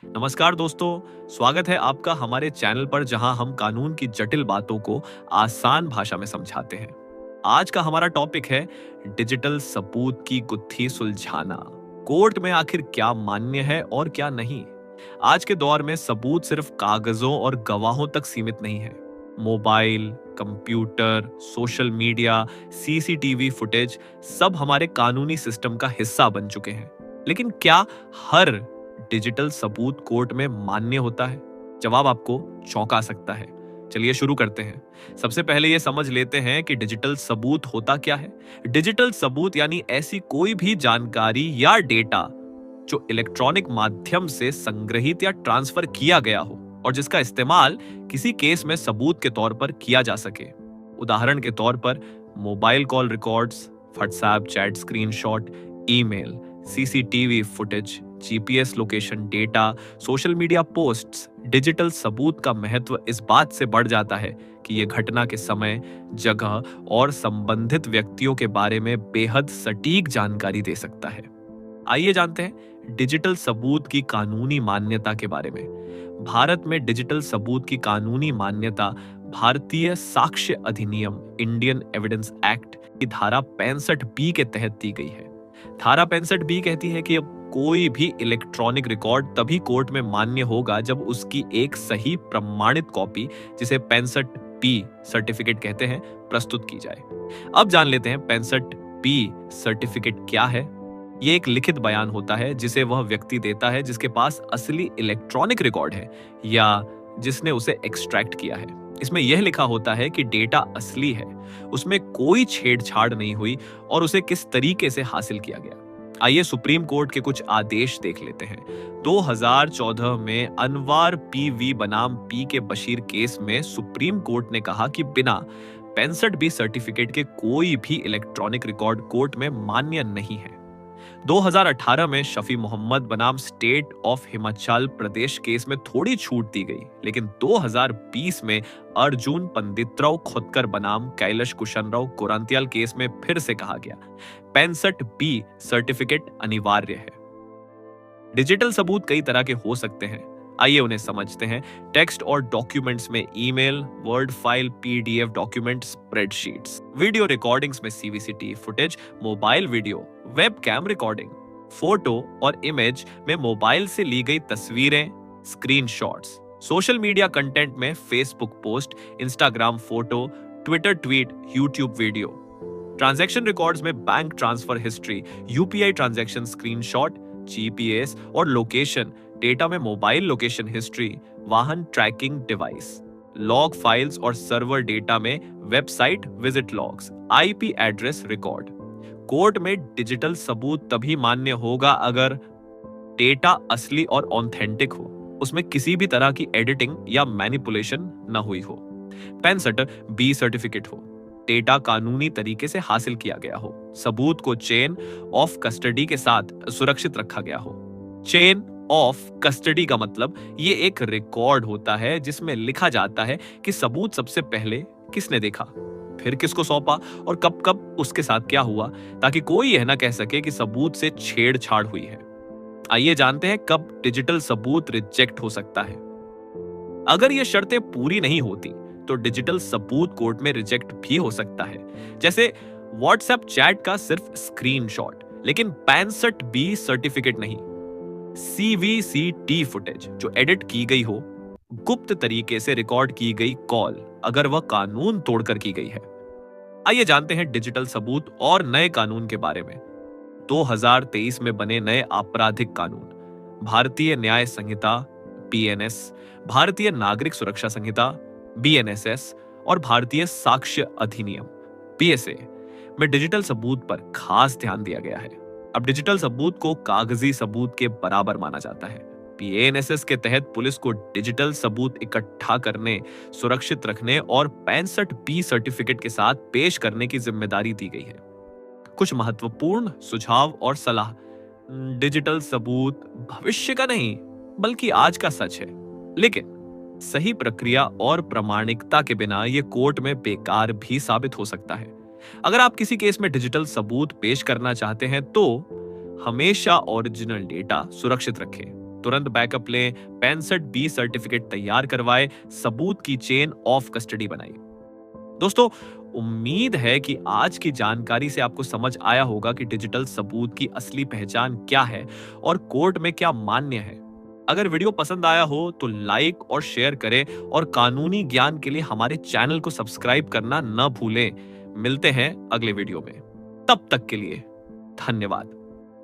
नमस्कार दोस्तों, स्वागत है आपका हमारे चैनल पर जहां हम कानून की जटिल बातों को आसान भाषा में समझाते हैं। आज का हमारा टॉपिक है डिजिटल सबूत की गुत्थी सुलझाना। कोर्ट में आखिर क्या मान्य है और क्या नहीं। आज के दौर में सबूत सिर्फ कागजों और गवाहों तक सीमित नहीं है। Mobile, computer, social media, CCTV footage सब हमारे कानूनी सिस्टम का हिस्सा बन चुके हैं। लेकिन क्या हर डिजिटल सबूत कोर्ट में मान्य होता है? जवाब आपको चौंका सकता है। चलिए शुरू करते हैं। सबसे पहले यह समझ लेते हैं कि डिजिटल सबूत होता क्या है। डिजिटल सबूत यानी ऐसी कोई भी जानकारी या डेटा जो इलेक्ट्रॉनिक माध्यम से संग्रहित या ट्रांसफर किया गया हो और जिसका इस्तेमाल किसी केस में सबूत के तौर पर किया जा सके। उदाहरण के तौर पर mobile call records, WhatsApp chat screenshot, email, CCTV footage, GPS location data, social media posts. Digital सबूत का महत्व इस बात से बढ़ जाता है कि यह घटना के समय, जगह और संबंधित व्यक्तियों के बारे में बेहद सटीक जानकारी दे सकता है। आइए जानते हैं डिजिटल सबूत की कानूनी मान्यता के बारे में। भारत में डिजिटल सबूत की कानूनी मान्यता भारतीय साक्ष्य अधिनियम इंडियन एविडेंस एक्ट की धारा 65 के तहत दी गई है। धारा 65 कहती है कि अब कोई भी इलेक्ट्रॉनिक रिकॉर्ड तभी कोर्ट में मान्य होगा जब उसकी एक सही प्रमाणित कॉपी, जिसे 65 सर्टिफिकेट कहते हैं, प्रस्तुत की जाए। अब जान लेते हैं 65 सर्टिफिकेट क्या है। ये एक लिखित बयान होता है जिसे वह व्यक्ति देता है जिसके पास असली इलेक्ट्रॉनिक रिकॉर्ड है या जिसने उसे एक्सट्रैक्ट किया है। इसमें यह लिखा होता है कि डेटा असली है, उसमें कोई छेड़छाड़ नहीं हुई और उसे किस तरीके से हासिल किया गया। आइए सुप्रीम कोर्ट के कुछ आदेश देख लेते हैं। 2014 में अनवार पीवी बनाम पी के बशीर केस में सुप्रीम कोर्ट ने कहा कि बिना 65 सर्टिफिकेट के कोई भी इलेक्ट्रॉनिक रिकॉर्ड कोर्ट में मान्य नहीं है। 2018 में शफी मोहम्मद बनाम state of Himachal Pradesh case में थोड़ी छूट दी गई, लेकिन 2020 में अर्जुन पंडितराव खोतकर बनाम कैलाश कुशनराव कोरंतियाल केस में फिर से कहा गया 65 सर्टिफिकेट अनिवार्य है। डिजिटल सबूत कई तरह के हो सकते हैं, आइए उन्हें समझते हैं। टेक्स्ट और डॉक्यूमेंट्स में email, word file, PDF document, spreadsheets. Video recordings में CCTV footage, mobile video, webcam recording. Photo और इमेज में मोबाइल से ली गई तस्वीरें, स्क्रीनशॉट्स। सोशल मीडिया कंटेंट में Facebook post, Instagram photo, Twitter tweet, YouTube video. Transaction records में bank transfer history, UPI transaction screenshot, GPS और location data में मोबाइल लोकेशन हिस्ट्री, वाहन ट्रैकिंग डिवाइस। लॉग फाइल्स और सर्वर डेटा में website visit logs, IP address record. Court में digital सबूत तभी मान्य होगा अगर डेटा असली और ऑथेंटिक हो, उसमें किसी भी तरह की एडिटिंग या मैनिपुलेशन न हुई हो। 65 सर्टिफिकेट हो, डेटा कानूनी तरीके से हासिल किया गया हो, सबूत को चेन ऑफ कस्टडी के साथ सुरक्षित रखा गया हो। चेन ऑफ कस्टडी का मतलब ये एक रिकॉर्ड होता है जिसमें लिखा जाता है कि सबूत सबसे पहले किसने देखा, फिर किसको सौंपा और कब कब उसके साथ क्या हुआ, ताकि कोई यह ना कह सके कि सबूत से छेड़छाड़ हुई है। आइए जानते हैं कब डिजिटल सबूत रिजेक्ट हो सकता है। अगर ये शर्तें पूरी नहीं होती तो डिजिटल सबूत कोर्ट में रिजेक्ट भी हो सकता है। जैसे व्हाट्सएप चैट का सिर्फ स्क्रीनशॉट, लेकिन 65 सर्टिफिकेट नहीं। सीवीसीटी फुटेज जो एडिट की गई हो, गुप्त तरीके से रिकॉर्ड की गई कॉल, अगर वह कानून तोड़कर की गई है। आइए जानते हैं डिजिटल सबूत और नए कानून के बारे में। 2023 में बने नए आपराधिक कानून, भारतीय न्याय संहिता बीएनएस, भारतीय नागरिक सुरक्षा संहिता बीएनएसएस और भारतीय साक्ष्य अधिनियम बीएसए में डिजिटल सबूत पर खास ध्यान दिया गया है। अब डिजिटल सबूत को कागजी सबूत के बराबर माना जाता है। बीएनएसएस के तहत पुलिस को डिजिटल सबूत इकट्ठा करने, सुरक्षित रखने और 65 सर्टिफिकेट के साथ पेश करने की जिम्मेदारी दी गई है। कुछ महत्वपूर्ण सुझाव और सलाह। डिजिटल सबूत भविष्य का नहीं बल्कि आज का सच है, लेकिन सही प्रक्रिया और प्रामाणिकता के बिना यह कोर्ट में बेकार भी साबित हो सकता है। अगर आप किसी केस में डिजिटल सबूत पेश करना चाहते हैं तो हमेशा ओरिजिनल डेटा सुरक्षित रखें। तुरंत बैकअप लें, 65B सर्टिफिकेट तैयार करवाएं, सबूत की चेन ऑफ कस्टडी बनाई। दोस्तों, उम्मीद है कि आज की जानकारी से आपको समझ आया होगा कि डिजिटल सबूत की असली पहचान क्या है और कोर्ट में क्या मान्य है। अगर वीडियो पसंद आया हो तो लाइक और शेयर करें और कानूनी ज्ञान के लिए हमारे चैनल को सब्सक्राइब करना न भूलें। मिलते हैं अगले वीडियो में। तब तक के लिए धन्यवाद।